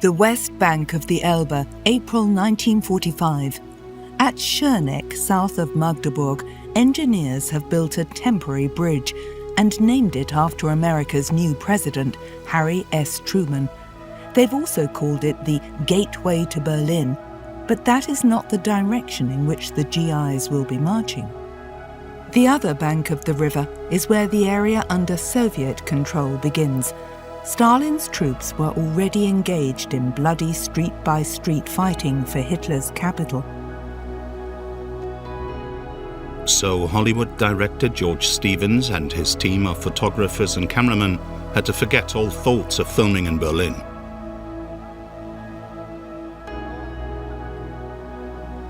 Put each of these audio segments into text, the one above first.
The west bank of the Elbe, April 1945. At Schörneck, south of Magdeburg, engineers have built a temporary bridge and named it after America's new president, Harry S. Truman. They've also called it the Gateway to Berlin, but that is not the direction in which the GIs will be marching. The other bank of the river is where the area under Soviet control begins. Stalin's troops were already engaged in bloody street-by-street fighting for Hitler's capital. So Hollywood director George Stevens and his team of photographers and cameramen had to forget all thoughts of filming in Berlin.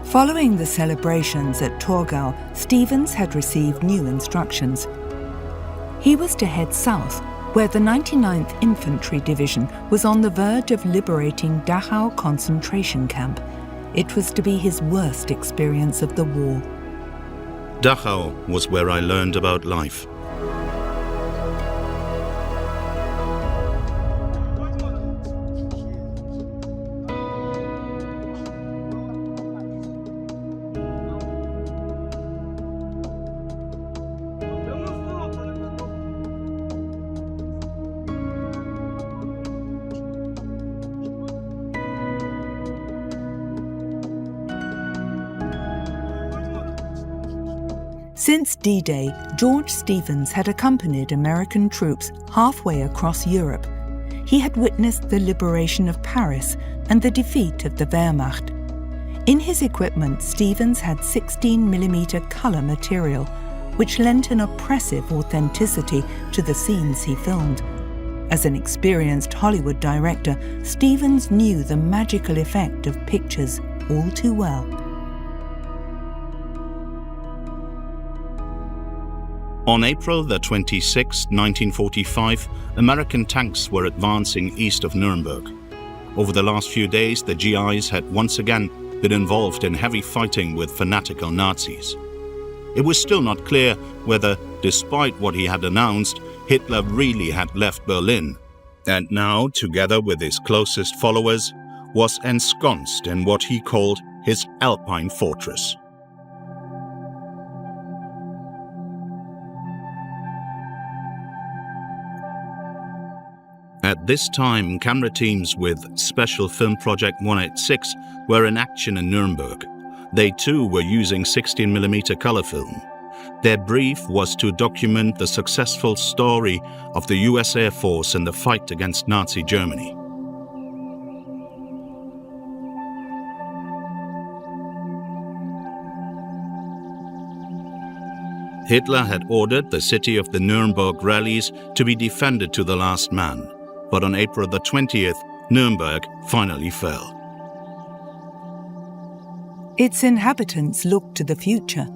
Following the celebrations at Torgau, Stevens had received new instructions. He was to head south, where the 99th Infantry Division was on the verge of liberating Dachau concentration camp. It was to be his worst experience of the war. Dachau was where I learned about life. Since D-Day, George Stevens had accompanied American troops halfway across Europe. He had witnessed the liberation of Paris and the defeat of the Wehrmacht. In his equipment, Stevens had 16mm colour material, which lent an oppressive authenticity to the scenes he filmed. As an experienced Hollywood director, Stevens knew the magical effect of pictures all too well. On April the 26th, 1945, American tanks were advancing east of Nuremberg. Over the last few days, the GIs had once again been involved in heavy fighting with fanatical Nazis. It was still not clear whether, despite what he had announced, Hitler really had left Berlin, and now, together with his closest followers, was ensconced in what he called his Alpine fortress. At this time, camera teams with Special Film Project 186 were in action in Nuremberg. They too were using 16mm color film. Their brief was to document the successful story of the US Air Force in the fight against Nazi Germany. Hitler had ordered the city of the Nuremberg rallies to be defended to the last man. But on April the 20th, Nuremberg finally fell. Its inhabitants looked to the future,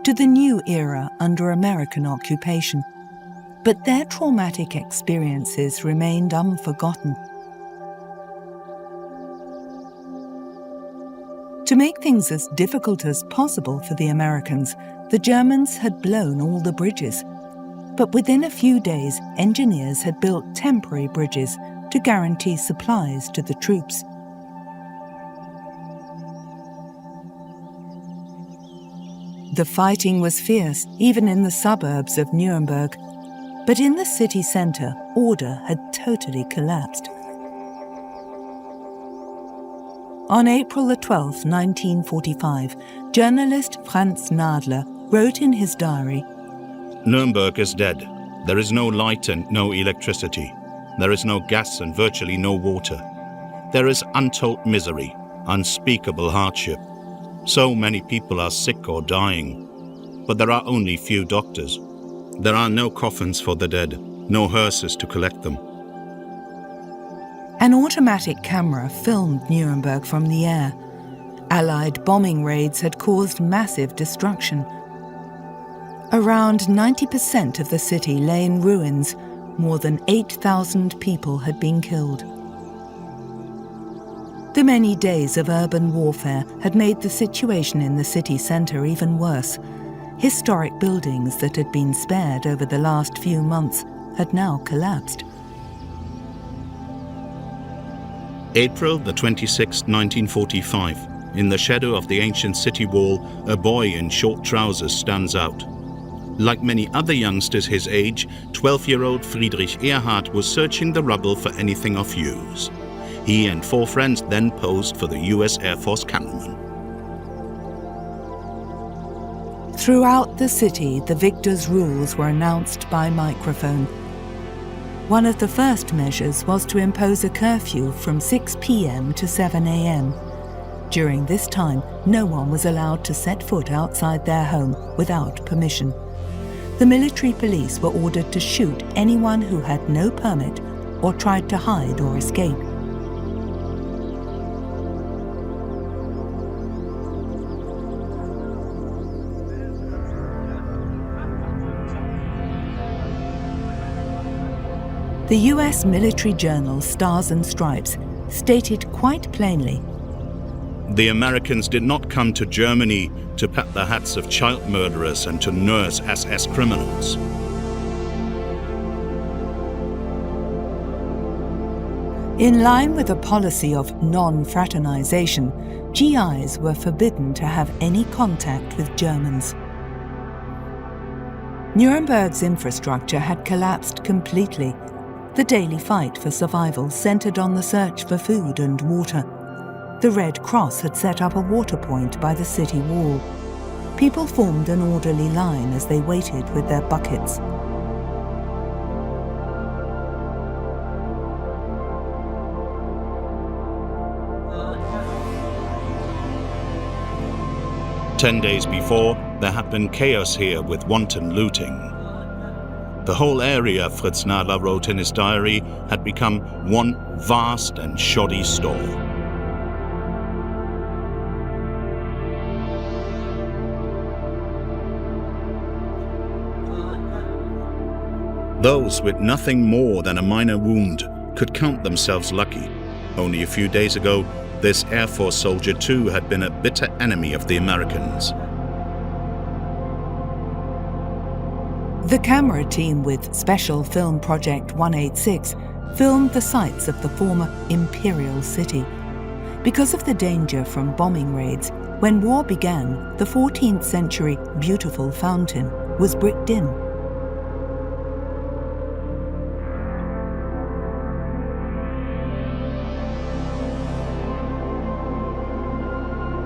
to the new era under American occupation. But their traumatic experiences remained unforgotten. To make things as difficult as possible for the Americans, the Germans had blown all the bridges. But within a few days, engineers had built temporary bridges to guarantee supplies to the troops. The fighting was fierce, even in the suburbs of Nuremberg. But in the city centre, order had totally collapsed. On April the 12th, 1945, journalist Franz Nadler wrote in his diary, Nuremberg is dead. There is no light and no electricity. There is no gas and virtually no water. There is untold misery, unspeakable hardship. So many people are sick or dying, but there are only few doctors. There are no coffins for the dead, no hearses to collect them. An automatic camera filmed Nuremberg from the air. Allied bombing raids had caused massive destruction. Around 90% of the city lay in ruins. More than 8,000 people had been killed. The many days of urban warfare had made the situation in the city centre even worse. Historic buildings that had been spared over the last few months had now collapsed. April the 26th, 1945. In the shadow of the ancient city wall, a boy in short trousers stands out. Like many other youngsters his age, 12-year-old Friedrich Erhard was searching the rubble for anything of use. He and 4 friends then posed for the US Air Force cameraman. Throughout the city, the victors' rules were announced by microphone. One of the first measures was to impose a curfew from 6 p.m. to 7 a.m. During this time, no one was allowed to set foot outside their home without permission. The military police were ordered to shoot anyone who had no permit or tried to hide or escape. The US military journal Stars and Stripes stated quite plainly, The Americans did not come to Germany to pat the hats of child murderers and to nurse SS criminals. In line with a policy of non-fraternization, GIs were forbidden to have any contact with Germans. Nuremberg's infrastructure had collapsed completely. The daily fight for survival centered on the search for food and water. The Red Cross had set up a water point by the city wall. People formed an orderly line as they waited with their buckets. "10 days before, there had been chaos here with wanton looting. The whole area," Fritz Nadler wrote in his diary, "had become one vast and shoddy store." Those with nothing more than a minor wound could count themselves lucky. Only a few days ago, this Air Force soldier too had been a bitter enemy of the Americans. The camera team with Special Film Project 186 filmed the sights of the former Imperial City. Because of the danger from bombing raids, when war began, the 14th century beautiful fountain was bricked in.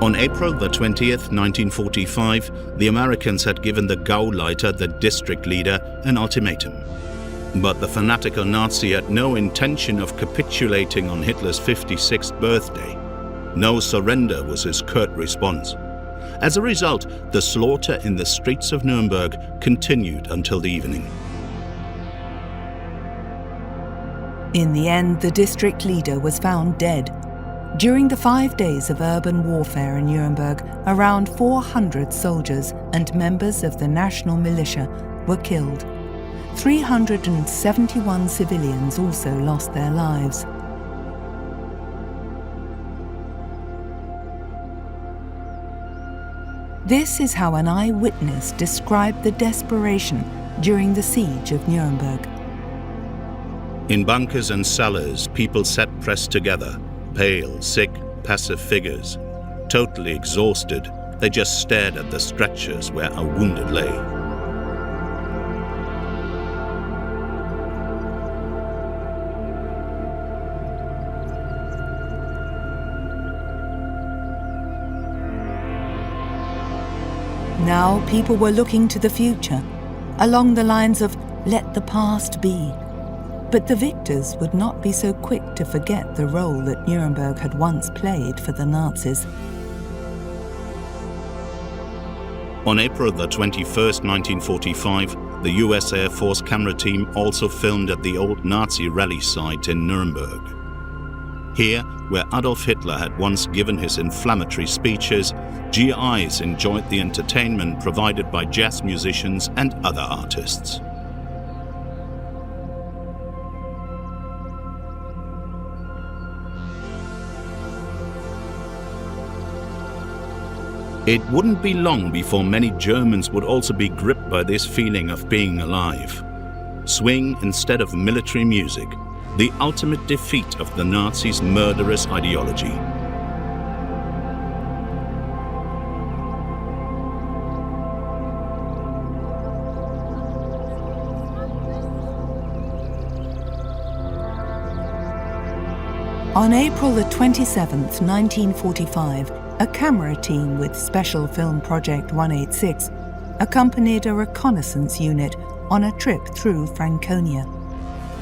On April the 20th, 1945, the Americans had given the Gauleiter, the district leader, an ultimatum. But the fanatical Nazi had no intention of capitulating on Hitler's 56th birthday. No surrender was his curt response. As a result, the slaughter in the streets of Nuremberg continued until the evening. In the end, the district leader was found dead. During the 5 days of urban warfare in Nuremberg, around 400 soldiers and members of the national militia were killed. 371 civilians also lost their lives. This is how an eyewitness described the desperation during the siege of Nuremberg. In bunkers and cellars, people sat pressed together, pale, sick, passive figures. Totally exhausted, they just stared at the stretchers where a wounded lay. Now people were looking to the future, along the lines of "let the past be." But the victors would not be so quick to forget the role that Nuremberg had once played for the Nazis. On April the 21st, 1945, the US Air Force camera team also filmed at the old Nazi rally site in Nuremberg. Here, where Adolf Hitler had once given his inflammatory speeches, GIs enjoyed the entertainment provided by jazz musicians and other artists. It wouldn't be long before many Germans would also be gripped by this feeling of being alive. Swing instead of military music, the ultimate defeat of the Nazis' murderous ideology. On April the 27th, 1945, a camera team with Special Film Project 186 accompanied a reconnaissance unit on a trip through Franconia.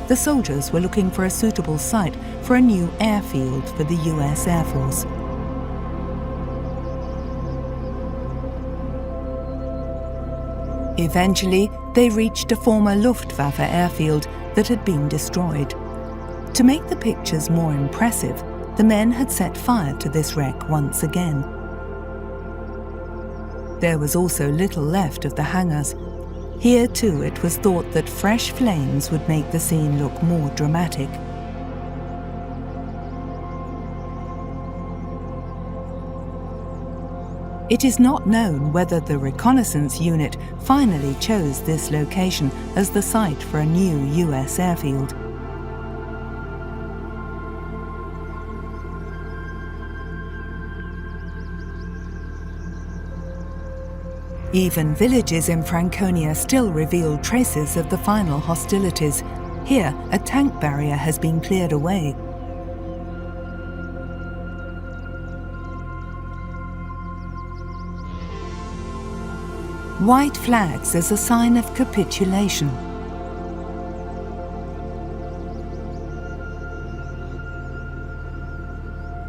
The soldiers were looking for a suitable site for a new airfield for the US Air Force. Eventually, they reached a former Luftwaffe airfield that had been destroyed. To make the pictures more impressive, the men had set fire to this wreck once again. There was also little left of the hangars. Here too it was thought that fresh flames would make the scene look more dramatic. It is not known whether the reconnaissance unit finally chose this location as the site for a new US airfield. Even villages in Franconia still reveal traces of the final hostilities. Here, a tank barrier has been cleared away. White flags as a sign of capitulation.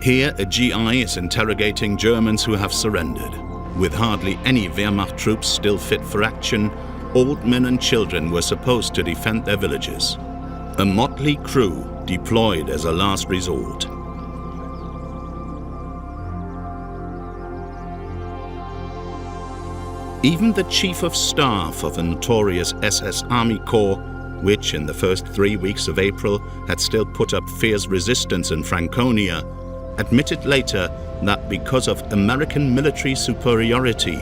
Here, a GI is interrogating Germans who have surrendered. With hardly any Wehrmacht troops still fit for action, old men and children were supposed to defend their villages. A motley crew deployed as a last resort. Even the Chief of Staff of the notorious SS Army Corps, which in the first 3 weeks of April had still put up fierce resistance in Franconia, admitted later that because of American military superiority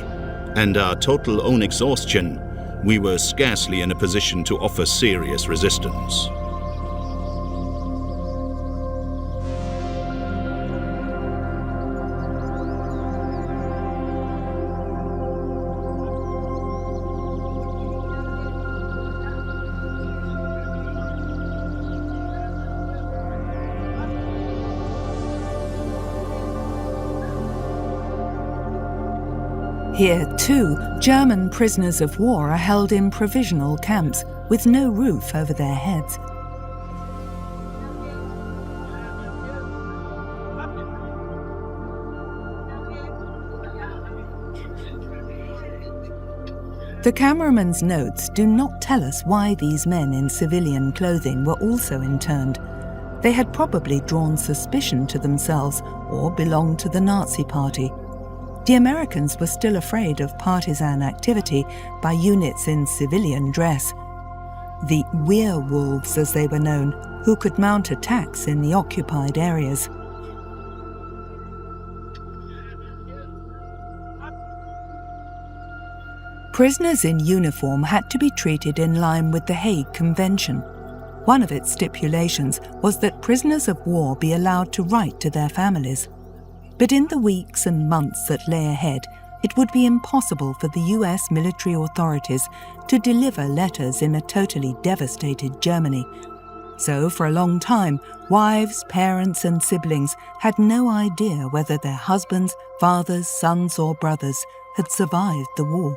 and our total own exhaustion, we were scarcely in a position to offer serious resistance. Here, too, German prisoners of war are held in provisional camps with no roof over their heads. The cameraman's notes do not tell us why these men in civilian clothing were also interned. They had probably drawn suspicion to themselves or belonged to the Nazi Party. The Americans were still afraid of partisan activity by units in civilian dress. The werewolves, as they were known, who could mount attacks in the occupied areas. Prisoners in uniform had to be treated in line with the Hague Convention. One of its stipulations was that prisoners of war be allowed to write to their families. But in the weeks and months that lay ahead, it would be impossible for the US military authorities to deliver letters in a totally devastated Germany. So for a long time, wives, parents and siblings had no idea whether their husbands, fathers, sons or brothers had survived the war.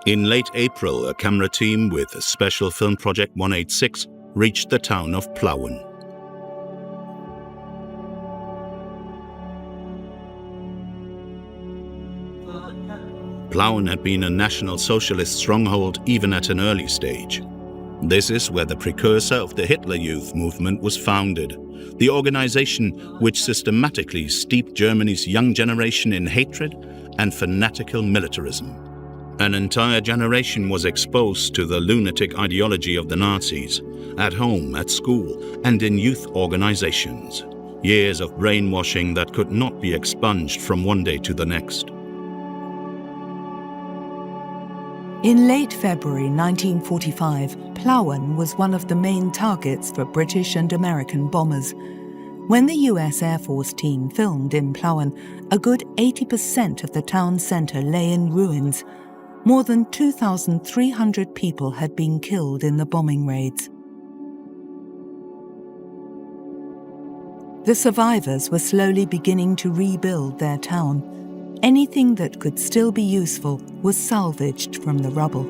In late April, a camera team with Special Film Project 186 reached the town of Plauen. Plauen had been a National Socialist stronghold even at an early stage. This is where the precursor of the Hitler Youth movement was founded, the organization which systematically steeped Germany's young generation in hatred and fanatical militarism. An entire generation was exposed to the lunatic ideology of the Nazis, at home, at school, and in youth organizations. Years of brainwashing that could not be expunged from one day to the next. In late February 1945, Plauen was one of the main targets for British and American bombers. When the US Air Force team filmed in Plauen, a good 80% of the town centre lay in ruins. More than 2,300 people had been killed in the bombing raids. The survivors were slowly beginning to rebuild their town. Anything that could still be useful was salvaged from the rubble.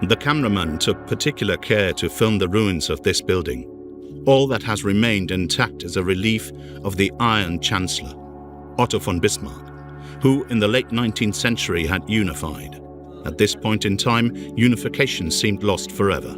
The cameraman took particular care to film the ruins of this building. All that has remained intact is a relief of the Iron Chancellor, Otto von Bismarck, who in the late 19th century had unified. At this point in time, unification seemed lost forever.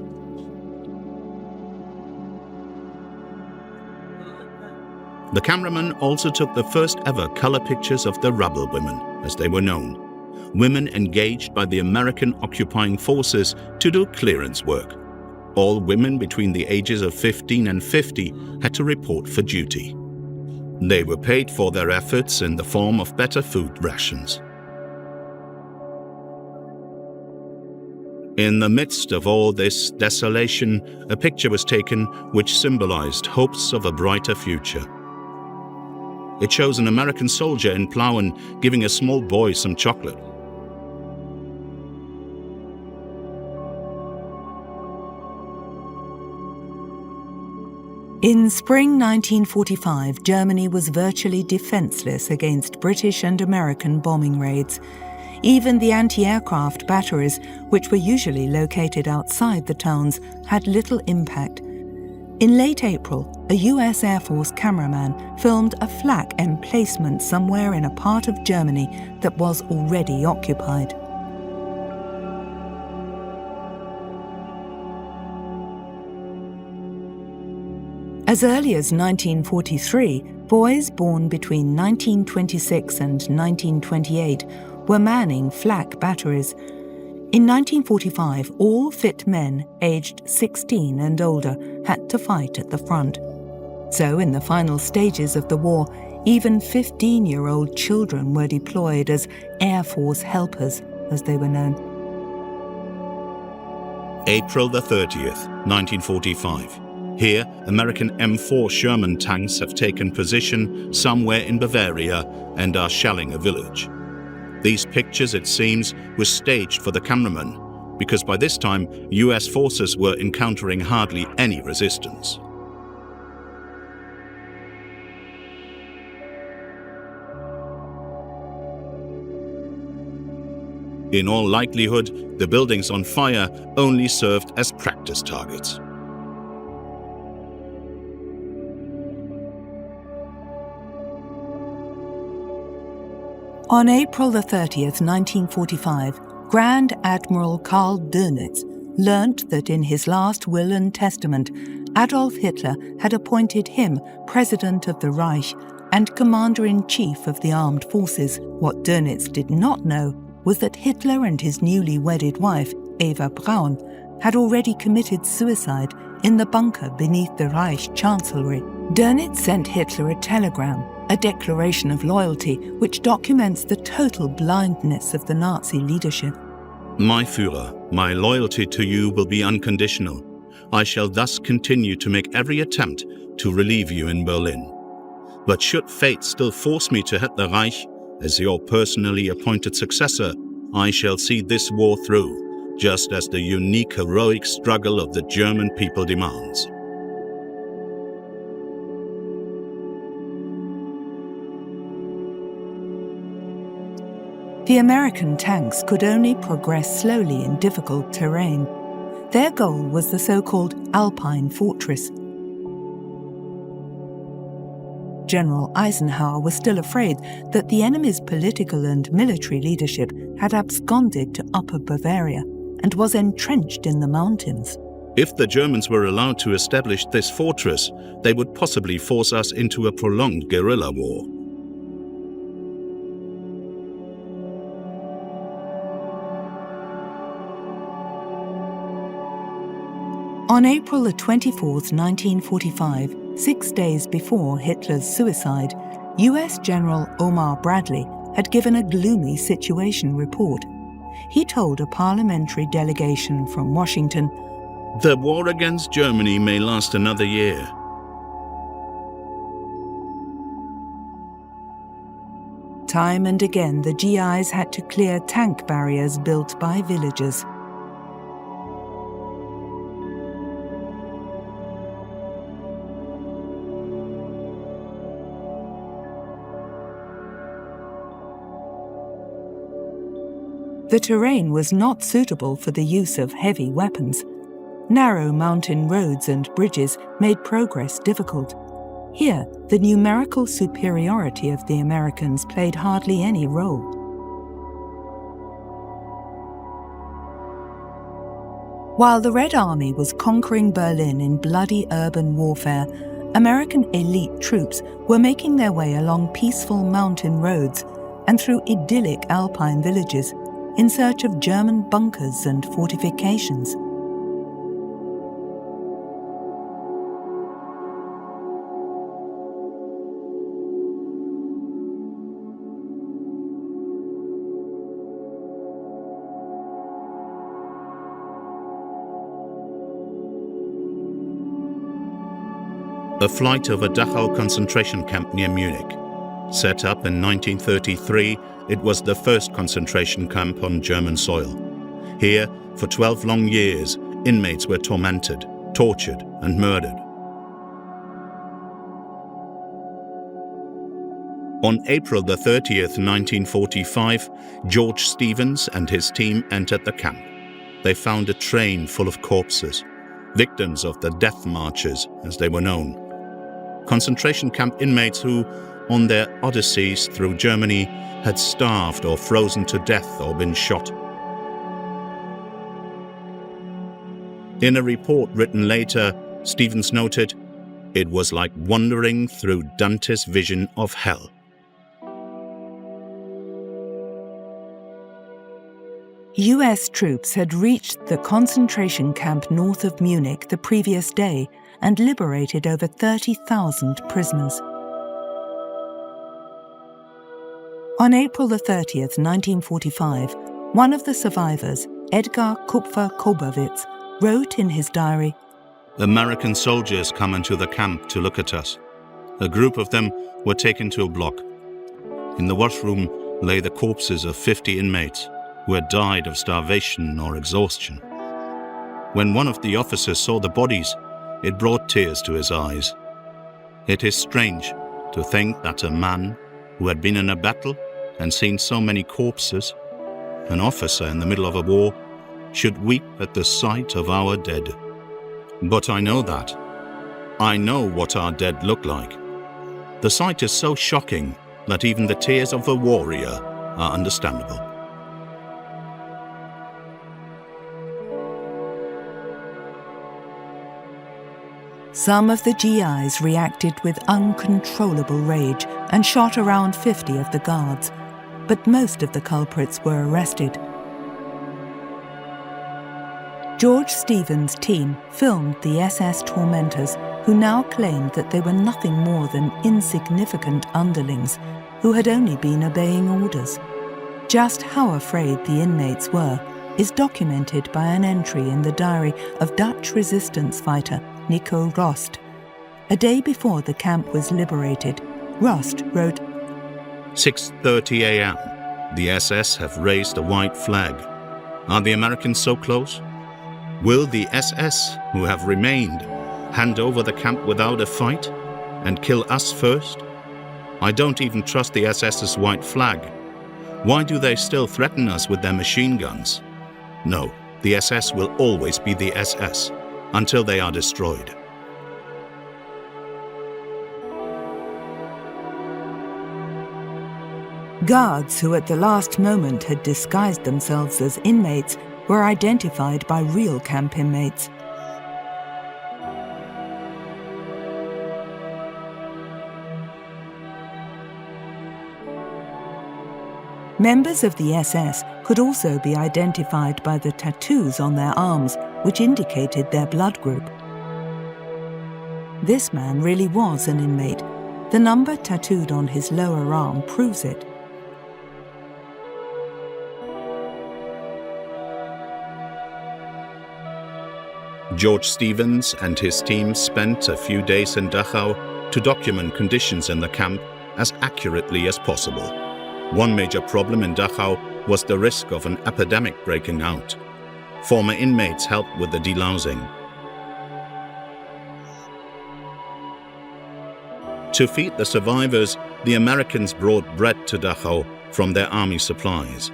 The cameraman also took the first ever color pictures of the Rubble Women, as they were known. Women engaged by the American occupying forces to do clearance work. All women between the ages of 15 and 50 had to report for duty. They were paid for their efforts in the form of better food rations. In the midst of all this desolation, a picture was taken which symbolized hopes of a brighter future. It shows an American soldier in Plauen giving a small boy some chocolate. In spring 1945, Germany was virtually defenseless against British and American bombing raids. Even the anti-aircraft batteries, which were usually located outside the towns, had little impact. In late April, a US Air Force cameraman filmed a flak emplacement somewhere in a part of Germany that was already occupied. As early as 1943, boys born between 1926 and 1928 were manning flak batteries. In 1945, all fit men aged 16 and older had to fight at the front. So in the final stages of the war, even 15-year-old children were deployed as Air Force helpers, as they were known. April the 30th, 1945. Here, American M4 Sherman tanks have taken position somewhere in Bavaria and are shelling a village. These pictures, it seems, were staged for the cameraman, because by this time, US forces were encountering hardly any resistance. In all likelihood, the buildings on fire only served as practice targets. On April the 30th, 1945, Grand Admiral Karl Dönitz learnt that in his last will and testament, Adolf Hitler had appointed him President of the Reich and Commander-in-Chief of the Armed Forces. What Dönitz did not know was that Hitler and his newly wedded wife, Eva Braun, had already committed suicide in the bunker beneath the Reich Chancellery. Dönitz sent Hitler a telegram, a declaration of loyalty which documents the total blindness of the Nazi leadership. My Führer, my loyalty to you will be unconditional. I shall thus continue to make every attempt to relieve you in Berlin. But should fate still force me to head the Reich as your personally appointed successor, I shall see this war through, just as the unique heroic struggle of the German people demands. The American tanks could only progress slowly in difficult terrain. Their goal was the so-called Alpine Fortress. General Eisenhower was still afraid that the enemy's political and military leadership had absconded to Upper Bavaria, and was entrenched in the mountains. If the Germans were allowed to establish this fortress, they would possibly force us into a prolonged guerrilla war. On April 24, 1945, 6 days before Hitler's suicide, US General Omar Bradley had given a gloomy situation report. He told a parliamentary delegation from Washington, "The war against Germany may last another year." Time and again, the GIs had to clear tank barriers built by villagers. The terrain was not suitable for the use of heavy weapons. Narrow mountain roads and bridges made progress difficult. Here, the numerical superiority of the Americans played hardly any role. While the Red Army was conquering Berlin in bloody urban warfare, American elite troops were making their way along peaceful mountain roads and through idyllic alpine villages in search of German bunkers and fortifications. A flight over Dachau concentration camp near Munich. Set up in 1933, it was the first concentration camp on German soil. Here, for 12 long years, inmates were tormented, tortured, and murdered. On April 30th, 1945, George Stevens and his team entered the camp. They found a train full of corpses, victims of the death marches, as they were known. Concentration camp inmates who, on their odysseys through Germany, had starved or frozen to death or been shot. In a report written later, Stevens noted, "It was like wandering through Dante's vision of hell." US troops had reached the concentration camp north of Munich the previous day and liberated over 30,000 prisoners. On April 30th, 1945, one of the survivors, Edgar Kupfer-Kobowitz, wrote in his diary, "American soldiers come into the camp to look at us. A group of them were taken to a block. In the washroom lay the corpses of 50 inmates who had died of starvation or exhaustion. When one of the officers saw the bodies, it brought tears to his eyes. It is strange to think that a man who had been in a battle and seen so many corpses, an officer in the middle of a war, should weep at the sight of our dead. But I know that. I know what our dead look like. The sight is so shocking that even the tears of a warrior are understandable." Some of the GIs reacted with uncontrollable rage and shot around 50 of the guards, but most of the culprits were arrested. George Stevens' team filmed the SS tormentors, who now claimed that they were nothing more than insignificant underlings who had only been obeying orders. Just how afraid the inmates were is documented by an entry in the diary of Dutch resistance fighter Nico Rost. A day before the camp was liberated, Rost wrote, 6:30 a.m. The SS have raised a white flag. Are the Americans so close? Will the SS, who have remained, hand over the camp without a fight and kill us first? I don't even trust the SS's white flag. Why do they still threaten us with their machine guns? No, the SS will always be the SS until they are destroyed. Guards who at the last moment had disguised themselves as inmates were identified by real camp inmates. Members of the SS could also be identified by the tattoos on their arms, which indicated their blood group. This man really was an inmate. The number tattooed on his lower arm proves it. George Stevens and his team spent a few days in Dachau to document conditions in the camp as accurately as possible. One major problem in Dachau was the risk of an epidemic breaking out. Former inmates helped with the delousing. To feed the survivors, the Americans brought bread to Dachau from their army supplies.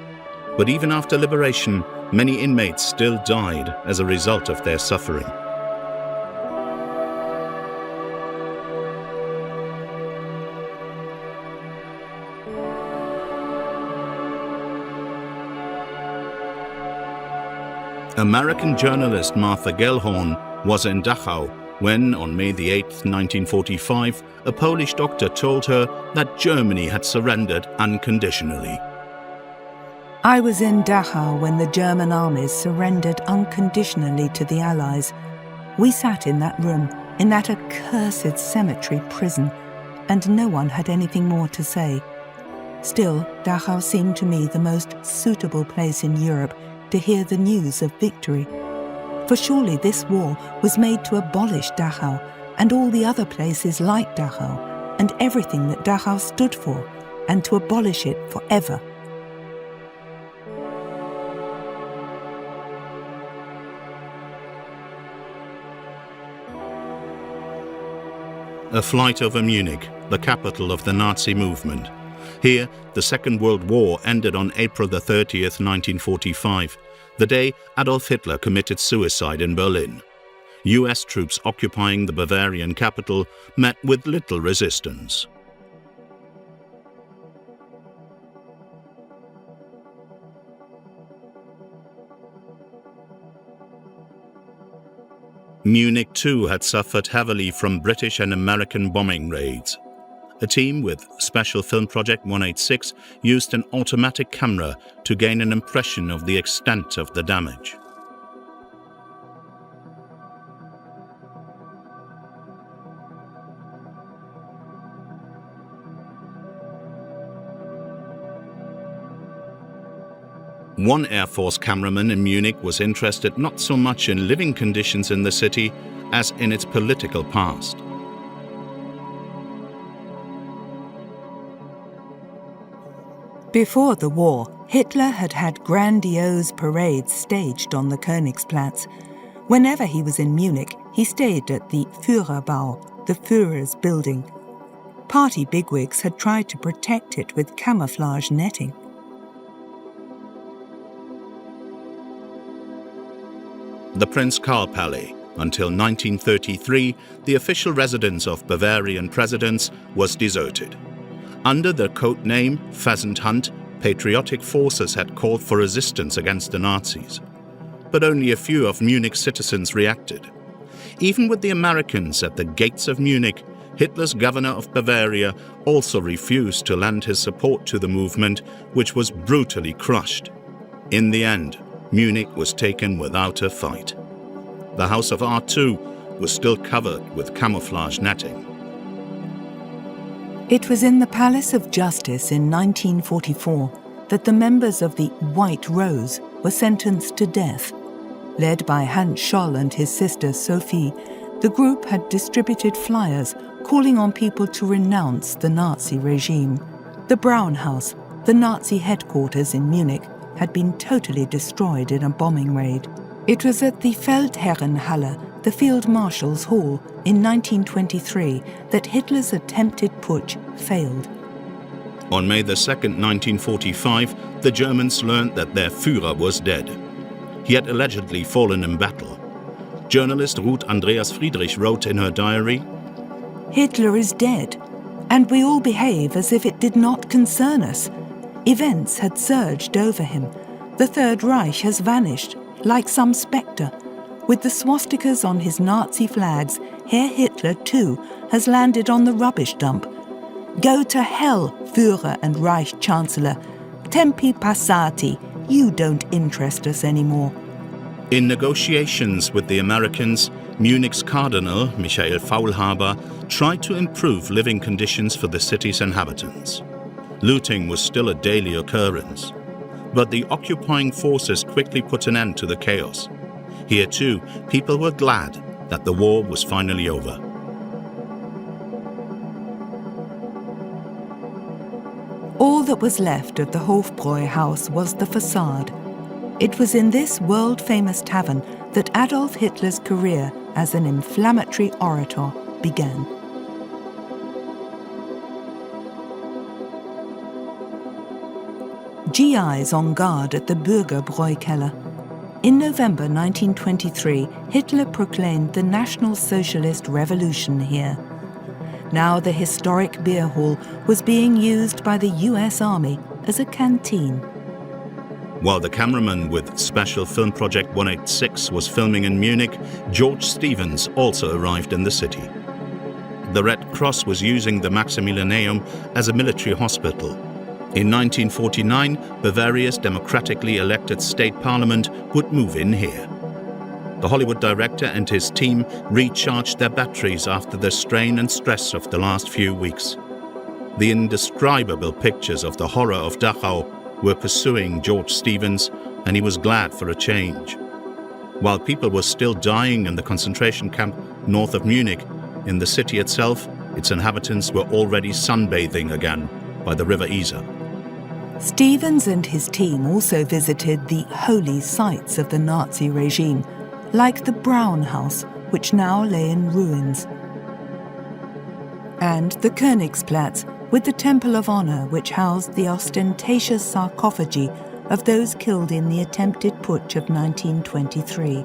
But even after liberation, many inmates still died as a result of their suffering. American journalist Martha Gellhorn was in Dachau when, on May 8, 1945, a Polish doctor told her that Germany had surrendered unconditionally. I was in Dachau when the German armies surrendered unconditionally to the Allies. We sat in that room, in that accursed cemetery prison, and no one had anything more to say. Still, Dachau seemed to me the most suitable place in Europe to hear the news of victory. For surely this war was made to abolish Dachau and all the other places like Dachau and everything that Dachau stood for, and to abolish it forever. A flight over Munich, the capital of the Nazi movement. Here, the Second World War ended on April 30th, 1945, the day Adolf Hitler committed suicide in Berlin. US troops occupying the Bavarian capital met with little resistance. Munich too had suffered heavily from British and American bombing raids. A team with Special Film Project 186 used an automatic camera to gain an impression of the extent of the damage. One Air Force cameraman in Munich was interested not so much in living conditions in the city as in its political past. Before the war, Hitler had had grandiose parades staged on the Königsplatz. Whenever he was in Munich, he stayed at the Führerbau, the Führer's building. Party bigwigs had tried to protect it with camouflage netting. The Prince Karl Palais, until 1933, the official residence of Bavarian presidents, was deserted. Under the code name Pheasant Hunt, patriotic forces had called for resistance against the Nazis. But only a few of Munich's citizens reacted. Even with the Americans at the gates of Munich, Hitler's governor of Bavaria also refused to lend his support to the movement, which was brutally crushed. In the end, Munich was taken without a fight. The House of Art, too, was still covered with camouflage netting. It was in the Palace of Justice in 1944 that the members of the White Rose were sentenced to death. Led by Hans Scholl and his sister Sophie, the group had distributed flyers calling on people to renounce the Nazi regime. The Braun House, the Nazi headquarters in Munich, had been totally destroyed in a bombing raid. It was at the Feldherrenhalle, the Field Marshal's Hall, in 1923 that Hitler's attempted putsch failed. On May 2, 1945, the Germans learned that their Führer was dead. He had allegedly fallen in battle. Journalist Ruth Andreas Friedrich wrote in her diary, "Hitler is dead, and we all behave as if it did not concern us. Events had surged over him. The Third Reich has vanished, like some spectre. With the swastikas on his Nazi flags, Herr Hitler, too, has landed on the rubbish dump. Go to hell, Führer and Reich Chancellor. Tempi passati, you don't interest us anymore. In negotiations with the Americans, Munich's Cardinal, Michael Faulhaber, tried to improve living conditions for the city's inhabitants. Looting was still a daily occurrence. But the occupying forces quickly put an end to the chaos. Here too, people were glad that the war was finally over. All that was left of the Hofbräu house was the facade. It was in this world-famous tavern that Adolf Hitler's career as an inflammatory orator began. GIs on guard at the Bürgerbräukeller. In November 1923, Hitler proclaimed the National Socialist Revolution here. Now the historic beer hall was being used by the US Army as a canteen. While the cameraman with Special Film Project 186 was filming in Munich, George Stevens also arrived in the city. The Red Cross was using the Maximilianeum as a military hospital. In 1949, Bavaria's democratically elected state parliament would move in here. The Hollywood director and his team recharged their batteries after the strain and stress of the last few weeks. The indescribable pictures of the horror of Dachau were pursuing George Stevens, and he was glad for a change. While people were still dying in the concentration camp north of Munich, in the city itself, its inhabitants were already sunbathing again by the River Isar. Stevens and his team also visited the holy sites of the Nazi regime, like the Braun House, which now lay in ruins, and the Königsplatz, with the Temple of Honor, which housed the ostentatious sarcophagi of those killed in the attempted putsch of 1923.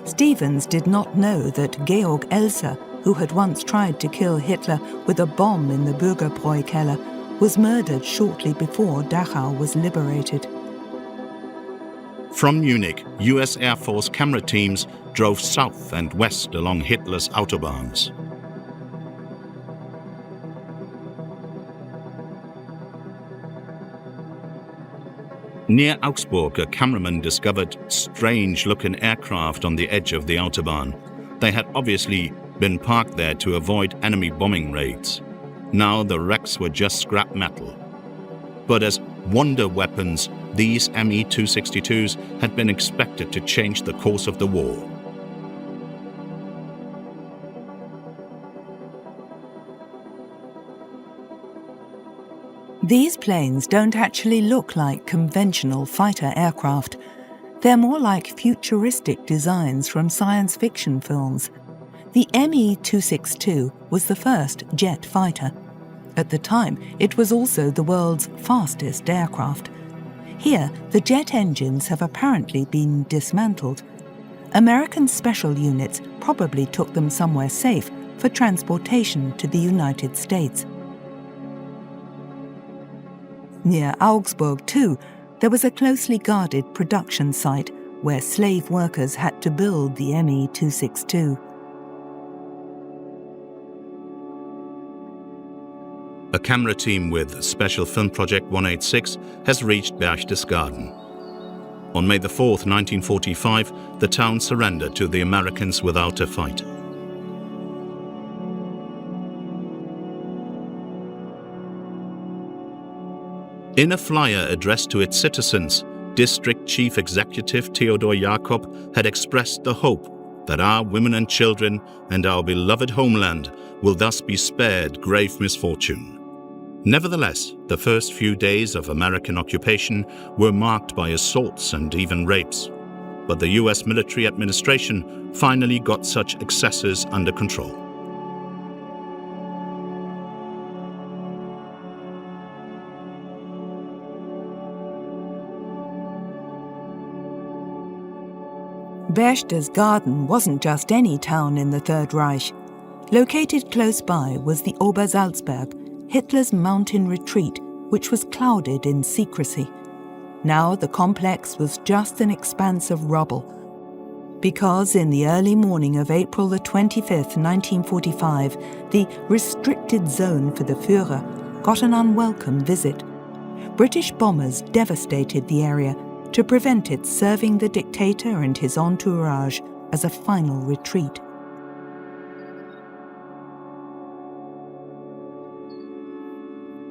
Stevens did not know that Georg Elser, who had once tried to kill Hitler with a bomb in the Bürgerbräukeller, was murdered shortly before Dachau was liberated. From Munich, US Air Force camera teams drove south and west along Hitler's autobahns. Near Augsburg, a cameraman discovered strange-looking aircraft on the edge of the autobahn. They had obviously been parked there to avoid enemy bombing raids. Now the wrecks were just scrap metal. But as wonder weapons, these Me-262s had been expected to change the course of the war. These planes don't actually look like conventional fighter aircraft. They're more like futuristic designs from science fiction films. The Me-262 was the first jet fighter. At the time, it was also the world's fastest aircraft. Here, the jet engines have apparently been dismantled. American special units probably took them somewhere safe for transportation to the United States. Near Augsburg, too, there was a closely guarded production site where slave workers had to build the Me-262. A camera team with Special Film Project 186 has reached Berchtesgaden. On May 4, 1945, the town surrendered to the Americans without a fight. In a flyer addressed to its citizens, District Chief Executive Theodor Jakob had expressed the hope that our women and children and our beloved homeland will thus be spared grave misfortune. Nevertheless, the first few days of American occupation were marked by assaults and even rapes. But the US military administration finally got such excesses under control. Berchtesgaden wasn't just any town in the Third Reich. Located close by was the Obersalzberg, Hitler's mountain retreat, which was clouded in secrecy. Now the complex was just an expanse of rubble. Because in the early morning of April the 25th, 1945, the restricted zone for the Führer got an unwelcome visit. British bombers devastated the area to prevent it serving the dictator and his entourage as a final retreat.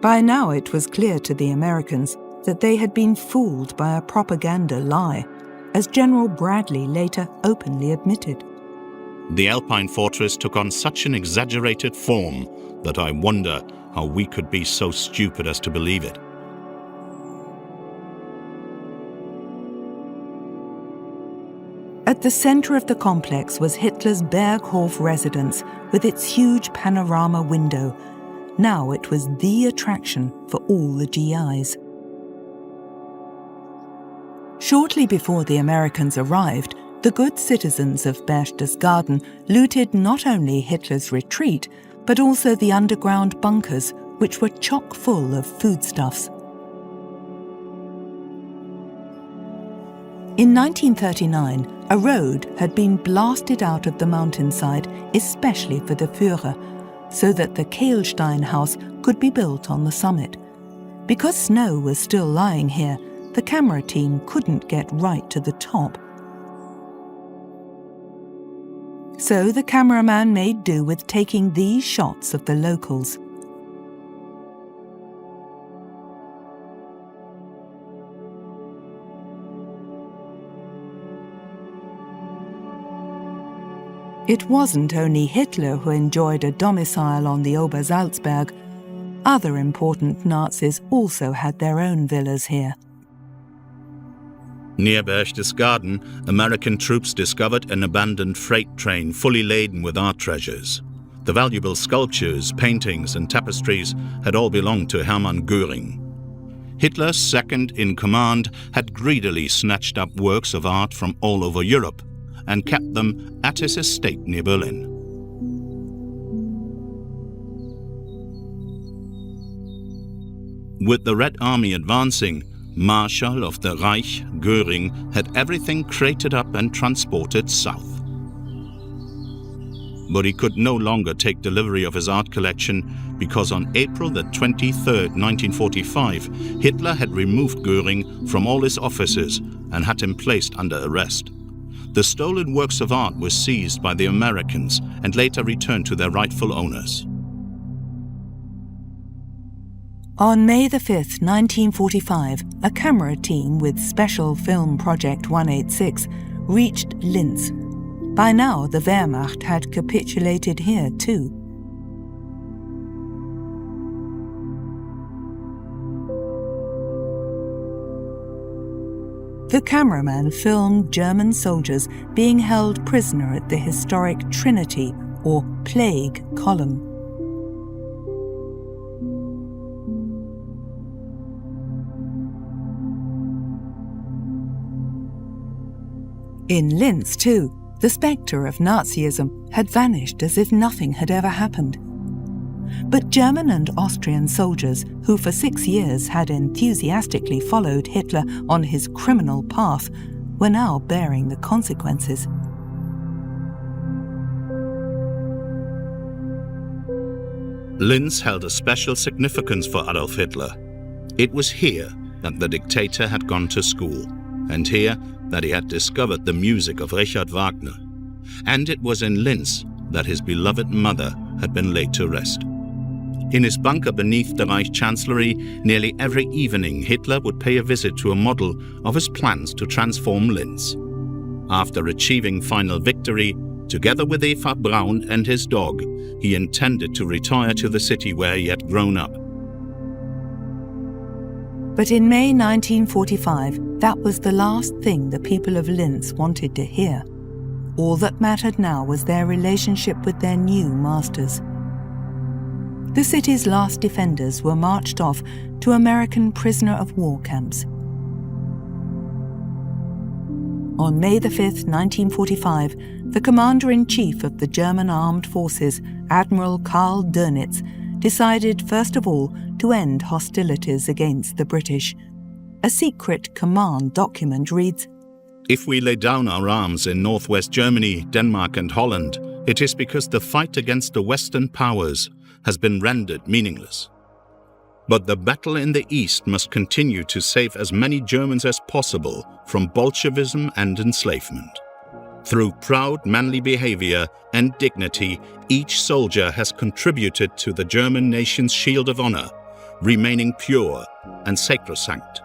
By now it was clear to the Americans that they had been fooled by a propaganda lie, as General Bradley later openly admitted. The Alpine fortress took on such an exaggerated form that I wonder how we could be so stupid as to believe it. At the center of the complex was Hitler's Berghof residence with its huge panorama window. Now it was the attraction for all the GIs. Shortly before the Americans arrived, the good citizens of Berchtesgaden looted not only Hitler's retreat, but also the underground bunkers, which were chock full of foodstuffs. In 1939, a road had been blasted out of the mountainside, especially for the Führer, so that the Kehlstein house could be built on the summit. Because snow was still lying here, the camera team couldn't get right to the top. So the cameraman made do with taking these shots of the locals. It wasn't only Hitler who enjoyed a domicile on the Obersalzberg. Other important Nazis also had their own villas here. Near Berchtesgaden, American troops discovered an abandoned freight train fully laden with art treasures. The valuable sculptures, paintings and tapestries had all belonged to Hermann Göring. Hitler's second in command had greedily snatched up works of art from all over Europe and kept them at his estate near Berlin. With the Red Army advancing, Marshal of the Reich, Göring, had everything crated up and transported south. But he could no longer take delivery of his art collection because on April the 23rd, 1945, Hitler had removed Göring from all his offices and had him placed under arrest. The stolen works of art were seized by the Americans and later returned to their rightful owners. On May 5, 1945, a camera team with Special Film Project 186 reached Linz. By now, the Wehrmacht had capitulated here too. The cameraman filmed German soldiers being held prisoner at the historic Trinity or Plague Column. In Linz, too, the spectre of Nazism had vanished as if nothing had ever happened. But German and Austrian soldiers, who for 6 years had enthusiastically followed Hitler on his criminal path, were now bearing the consequences. Linz held a special significance for Adolf Hitler. It was here that the dictator had gone to school, and here that he had discovered the music of Richard Wagner. And it was in Linz that his beloved mother had been laid to rest. In his bunker beneath the Reich Chancellery, nearly every evening Hitler would pay a visit to a model of his plans to transform Linz. After achieving final victory, together with Eva Braun and his dog, he intended to retire to the city where he had grown up. But in May 1945, that was the last thing the people of Linz wanted to hear. All that mattered now was their relationship with their new masters. The city's last defenders were marched off to American prisoner of war camps. On May 5, 1945, the commander-in-chief of the German armed forces, Admiral Karl Dönitz, decided first of all to end hostilities against the British. A secret command document reads, "If we lay down our arms in northwest Germany, Denmark and Holland, it is because the fight against the Western powers has been rendered meaningless. But the battle in the East must continue to save as many Germans as possible from Bolshevism and enslavement. Through proud manly behavior and dignity, each soldier has contributed to the German nation's shield of honor, remaining pure and sacrosanct,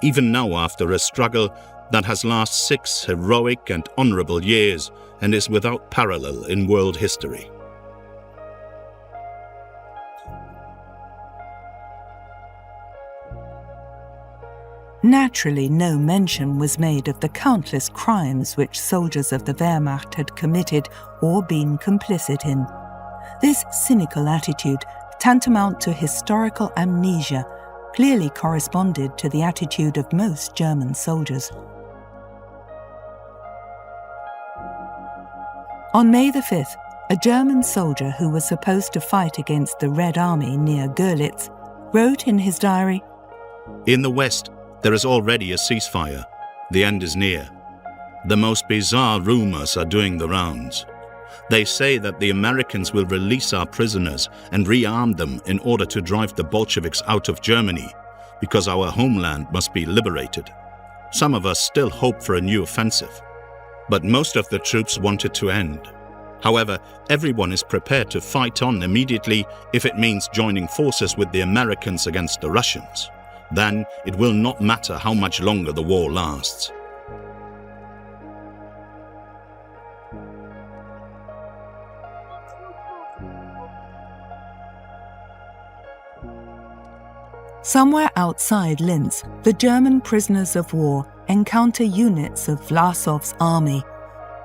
even now after a struggle that has lasted 6 heroic and honorable years and is without parallel in world history." Naturally, no mention was made of the countless crimes which soldiers of the Wehrmacht had committed or been complicit in. This cynical attitude, tantamount to historical amnesia, clearly corresponded to the attitude of most German soldiers. On May the 5th, a German soldier who was supposed to fight against the Red Army near Görlitz wrote in his diary, "In the West, there is already a ceasefire. The end is near. The most bizarre rumors are doing the rounds. They say that the Americans will release our prisoners and rearm them in order to drive the Bolsheviks out of Germany, because our homeland must be liberated. Some of us still hope for a new offensive. But most of the troops want it to end. However, everyone is prepared to fight on immediately if it means joining forces with the Americans against the Russians. Then it will not matter how much longer the war lasts." Somewhere outside Linz, the German prisoners of war encounter units of Vlasov's army.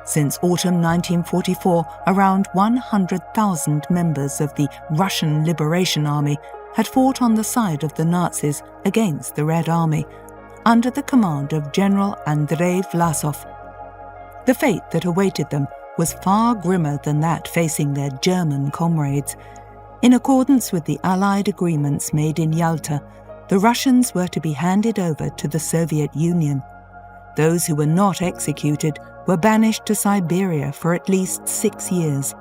Since autumn 1944, around 100,000 members of the Russian Liberation Army had fought on the side of the Nazis against the Red Army, under the command of General Andrei Vlasov. The fate that awaited them was far grimmer than that facing their German comrades. In accordance with the Allied agreements made in Yalta, the Russians were to be handed over to the Soviet Union. Those who were not executed were banished to Siberia for at least 6 years.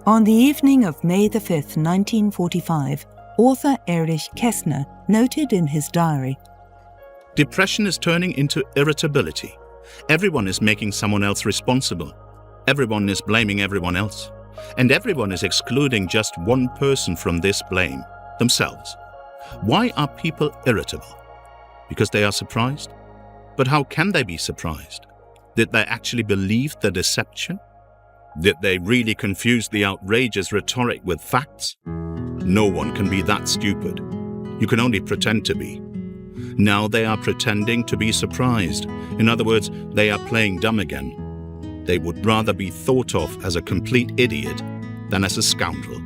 On the evening of May the 5th, 1945, author Erich Kästner noted in his diary, "Depression is turning into irritability. Everyone is making someone else responsible. Everyone is blaming everyone else. And everyone is excluding just one person from this blame, themselves. Why are people irritable? Because they are surprised? But how can they be surprised? Did they actually believe the deception? Did they really confuse the outrageous rhetoric with facts? No one can be that stupid. You can only pretend to be. Now they are pretending to be surprised. In other words, they are playing dumb again. They would rather be thought of as a complete idiot than as a scoundrel."